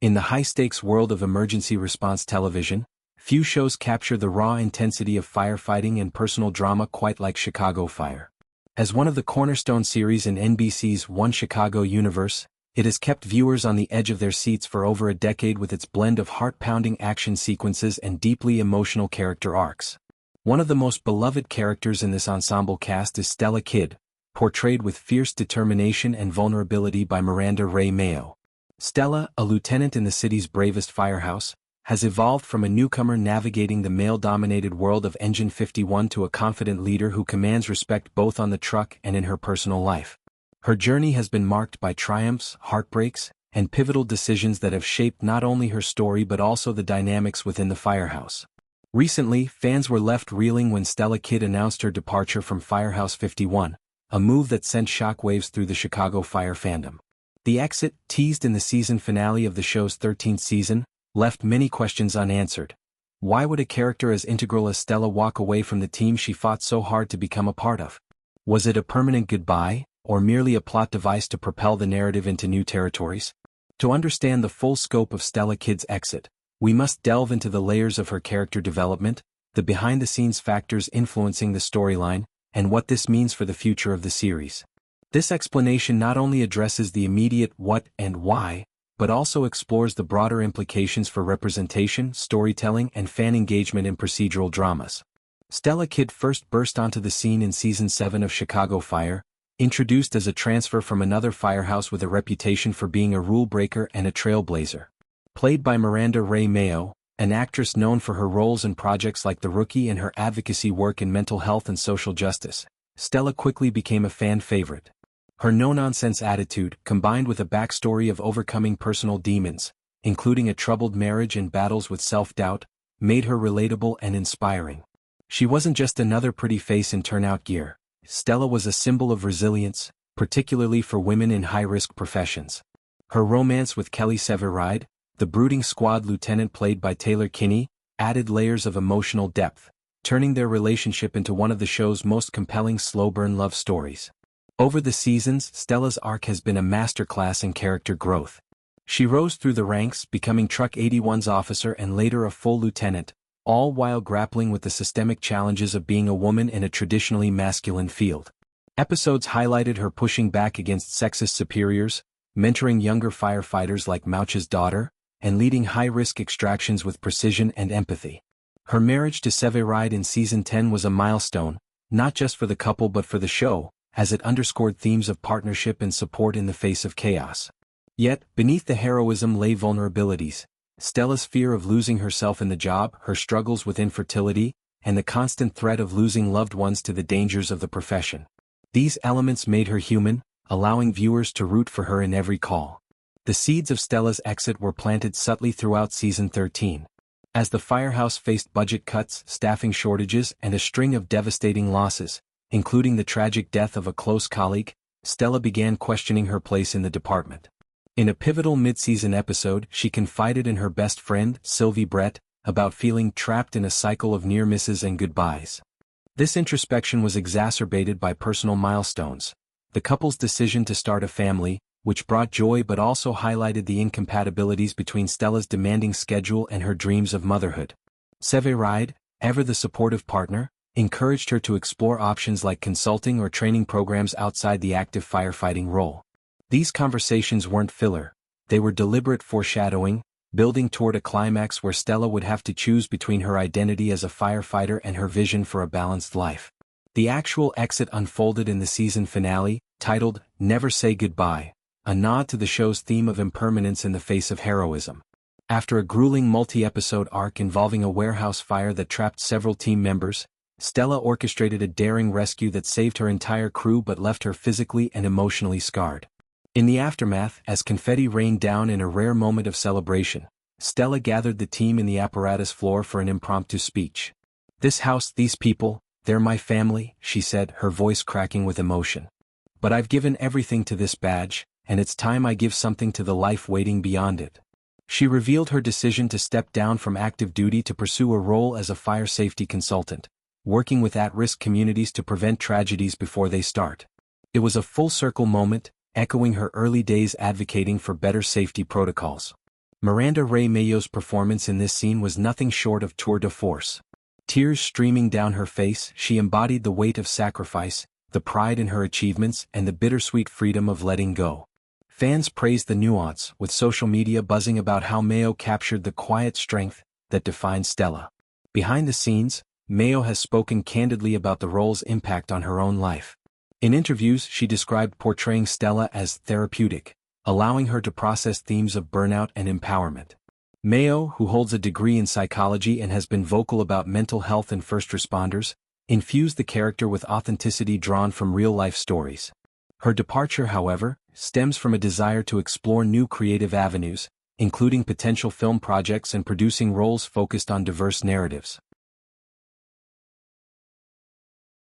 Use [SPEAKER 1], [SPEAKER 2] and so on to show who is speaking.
[SPEAKER 1] In the high-stakes world of emergency response television, few shows capture the raw intensity of firefighting and personal drama quite like Chicago Fire. As one of the cornerstone series in NBC's One Chicago universe, it has kept viewers on the edge of their seats for over a decade with its blend of heart-pounding action sequences and deeply emotional character arcs. One of the most beloved characters in this ensemble cast is Stella Kidd, portrayed with fierce determination and vulnerability by Miranda Mayo. Stella, a lieutenant in the city's bravest firehouse, has evolved from a newcomer navigating the male-dominated world of Engine 51 to a confident leader who commands respect both on the truck and in her personal life. Her journey has been marked by triumphs, heartbreaks, and pivotal decisions that have shaped not only her story but also the dynamics within the firehouse. Recently, fans were left reeling when Stella Kidd announced her departure from Firehouse 51, a move that sent shockwaves through the Chicago Fire fandom. The exit, teased in the season finale of the show's 13th season, left many questions unanswered. Why would a character as integral as Stella walk away from the team she fought so hard to become a part of? Was it a permanent goodbye, or merely a plot device to propel the narrative into new territories? To understand the full scope of Stella Kidd's exit, we must delve into the layers of her character development, the behind-the-scenes factors influencing the storyline, and what this means for the future of the series. This explanation not only addresses the immediate what and why, but also explores the broader implications for representation, storytelling, and fan engagement in procedural dramas. Stella Kidd first burst onto the scene in Season 7 of Chicago Fire, introduced as a transfer from another firehouse with a reputation for being a rule-breaker and a trailblazer. Played by Miranda Mayo, an actress known for her roles in projects like The Rookie and her advocacy work in mental health and social justice, Stella quickly became a fan favorite. Her no-nonsense attitude, combined with a backstory of overcoming personal demons, including a troubled marriage and battles with self-doubt, made her relatable and inspiring. She wasn't just another pretty face in turnout gear. Stella was a symbol of resilience, particularly for women in high-risk professions. Her romance with Kelly Severide, the brooding squad lieutenant played by Taylor Kinney, added layers of emotional depth, turning their relationship into one of the show's most compelling slow-burn love stories. Over the seasons, Stella's arc has been a masterclass in character growth. She rose through the ranks, becoming Truck 81's officer and later a full lieutenant, all while grappling with the systemic challenges of being a woman in a traditionally masculine field. Episodes highlighted her pushing back against sexist superiors, mentoring younger firefighters like Mouch's daughter, and leading high-risk extractions with precision and empathy. Her marriage to Severide in Season 10 was a milestone, not just for the couple but for the show, as it underscored themes of partnership and support in the face of chaos. Yet, beneath the heroism lay vulnerabilities. Stella's fear of losing herself in the job, her struggles with infertility, and the constant threat of losing loved ones to the dangers of the profession. These elements made her human, allowing viewers to root for her in every call. The seeds of Stella's exit were planted subtly throughout Season 13. As the firehouse faced budget cuts, staffing shortages, and a string of devastating losses, including the tragic death of a close colleague, Stella began questioning her place in the department. In a pivotal mid-season episode, she confided in her best friend, Sylvie Brett, about feeling trapped in a cycle of near misses and goodbyes. This introspection was exacerbated by personal milestones. The couple's decision to start a family, which brought joy but also highlighted the incompatibilities between Stella's demanding schedule and her dreams of motherhood. Severide, ever the supportive partner, encouraged her to explore options like consulting or training programs outside the active firefighting role. These conversations weren't filler, they were deliberate foreshadowing, building toward a climax where Stella would have to choose between her identity as a firefighter and her vision for a balanced life. The actual exit unfolded in the season finale, titled Never Say Goodbye, a nod to the show's theme of impermanence in the face of heroism. After a grueling multi-episode arc involving a warehouse fire that trapped several team members, Stella orchestrated a daring rescue that saved her entire crew but left her physically and emotionally scarred. In the aftermath, as confetti rained down in a rare moment of celebration, Stella gathered the team in the apparatus floor for an impromptu speech. "This house, these people, they're my family," she said, her voice cracking with emotion. "But I've given everything to this badge, and it's time I give something to the life waiting beyond it." She revealed her decision to step down from active duty to pursue a role as a fire safety consultant, working with at-risk communities to prevent tragedies before they start. It was a full-circle moment, echoing her early days advocating for better safety protocols. Miranda Mayo's performance in this scene was nothing short of tour de force. Tears streaming down her face, she embodied the weight of sacrifice, the pride in her achievements and the bittersweet freedom of letting go. Fans praised the nuance, with social media buzzing about how Mayo captured the quiet strength that defines Stella. Behind the scenes, Mayo has spoken candidly about the role's impact on her own life. In interviews, she described portraying Stella as therapeutic, allowing her to process themes of burnout and empowerment. Mayo, who holds a degree in psychology and has been vocal about mental health and first responders, infused the character with authenticity drawn from real-life stories. Her departure, however, stems from a desire to explore new creative avenues, including potential film projects and producing roles focused on diverse narratives.